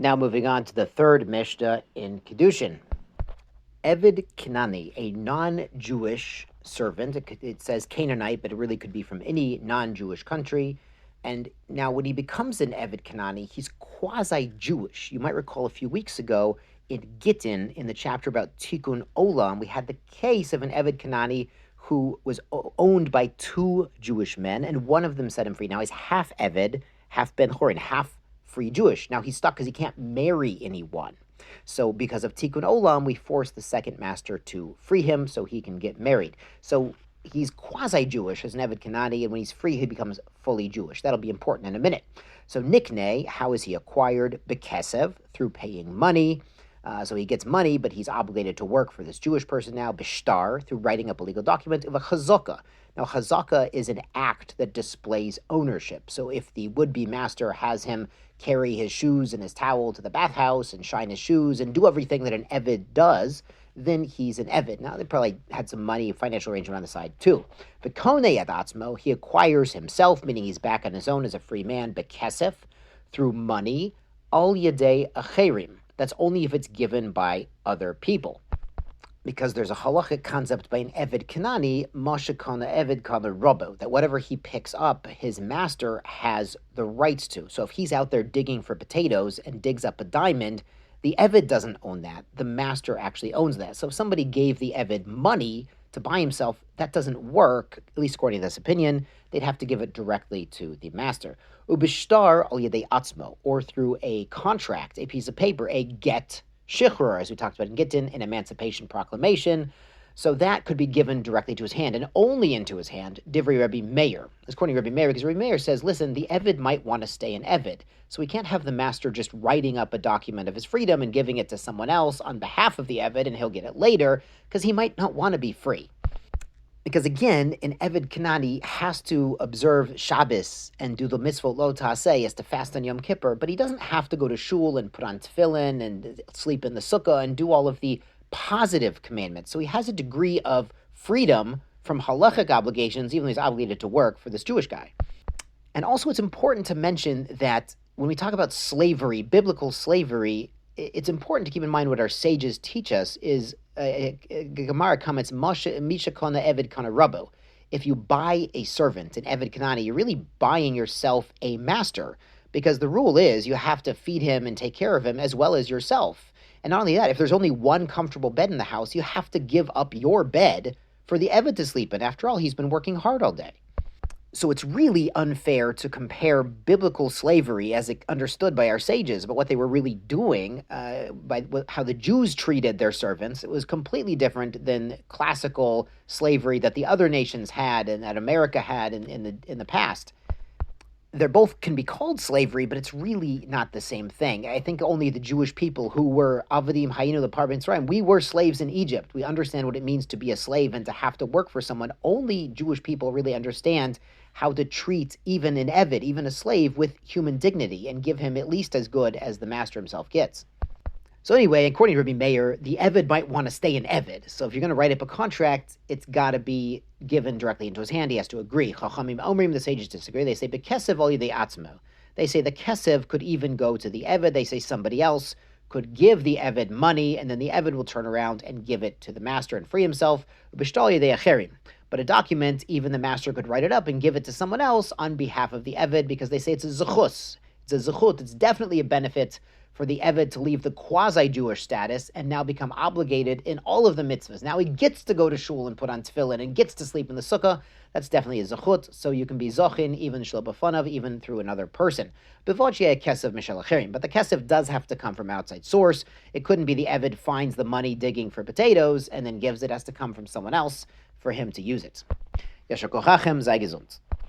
Now moving on to the third Mishnah in Kidushin. Eved Cnani, a non-Jewish servant. It says Canaanite, but it really could be from any non-Jewish country. And now when he becomes an Eved Cnani, he's quasi-Jewish. You might recall a few weeks ago in Gittin, in the chapter about Tikkun Olam, we had the case of an Eved Cnani who was owned by two Jewish men, and one of them set him free. Now he's half Eved, half Ben Chorin, half free Jewish. Now he's stuck because he can't marry anyone. So because of Tikkun Olam, we force the second master to free him so he can get married. So he's quasi-Jewish as an Eved Cnani, and when he's free, he becomes fully Jewish. That'll be important in a minute. So Nikne, how is he acquired? Bekesev, through paying money. So he gets money, but he's obligated to work for this Jewish person now. Bishtar, through writing up a legal document. Of a chazaka. Now, chazaka is an act that displays ownership. So if the would-be master has him carry his shoes and his towel to the bathhouse and shine his shoes and do everything that an Eved does, then he's an Eved. Now, they probably had some money, financial arrangement on the side, too. V'konei adatzmo, he acquires himself, meaning he's back on his own as a free man, bekesef, through money, al yadei acherim. That's only if it's given by other people. Because there's a halachic concept by an Eved Cnani, Moshe kana Eved kana Rabbo, that whatever he picks up, his master has the rights to. So if he's out there digging for potatoes and digs up a diamond, the Eved doesn't own that. The master actually owns that. So if somebody gave the Eved money to buy himself, that doesn't work, at least according to this opinion. They'd have to give it directly to the master. Ubishtar al yedei atzmo, or through a contract, a piece of paper, a get shichrur, as we talked about in Gittin, an emancipation proclamation. So that could be given directly to his hand, and only into his hand, Divrei Rabbi Meir. That's according to Rabbi Meir, because Rabbi Meir says, listen, the Eved might want to stay an Eved, so we can't have the master just writing up a document of his freedom and giving it to someone else on behalf of the Eved, and he'll get it later, because he might not want to be free. Because again, an Eved Cnani has to observe Shabbos and do the mitzvot lo ta'aseh, is to fast on Yom Kippur, but he doesn't have to go to shul and put on tefillin and sleep in the sukkah and do all of the positive commandments. So he has a degree of freedom from halachic obligations, even though he's obligated to work for this Jewish guy. And also it's important to mention that when we talk about slavery, biblical slavery, it's important to keep in mind what our sages teach us is Gemara comments, Misha kana Eved kana Rabbo. If you buy a servant, an Eved Cnani, you're really buying yourself a master, because the rule is you have to feed him and take care of him as well as yourself. And not only that, if there's only one comfortable bed in the house, you have to give up your bed for the Eved to sleep in. After all, he's been working hard all day. So it's really unfair to compare biblical slavery as understood by our sages, but what they were really doing by how the Jews treated their servants. It was completely different than classical slavery that the other nations had and that America had in the past. They're both can be called slavery, but it's really not the same thing. I think only the Jewish people who were Avadim Hayinu Lepar B'Mitzrayim, we were slaves in Egypt. We understand what it means to be a slave and to have to work for someone. Only Jewish people really understand how to treat even an Eved, even a slave, with human dignity and give him at least as good as the master himself gets. So anyway, according to Rabbi Meir, the Eved might want to stay an Eved. So if you're going to write up a contract, it's got to be given directly into his hand. He has to agree. Chachamim Omrim, the sages disagree. They say, Bekesev al yedei atzmo. They say the Kesev could even go to the Eved. They say somebody else could give the Eved money, and then the Eved will turn around and give it to the master and free himself. B'shtal yedei acherim. But a document, even the master could write it up and give it to someone else on behalf of the Eved, because they say it's a zechus. It's a zechut. It's definitely a benefit for the Eved to leave the quasi-Jewish status and now become obligated in all of the mitzvahs. Now he gets to go to shul and put on tefillin and gets to sleep in the sukkah. That's definitely a zechut, so you can be zochin, even shlo b'fanav, even through another person. B'vot she'eh kesev mishel acherim. But the kesev does have to come from outside source. It couldn't be the Eved finds the money digging for potatoes and then gives it. It has to come from someone else for him to use it. Yasher kochachem, sei gesund.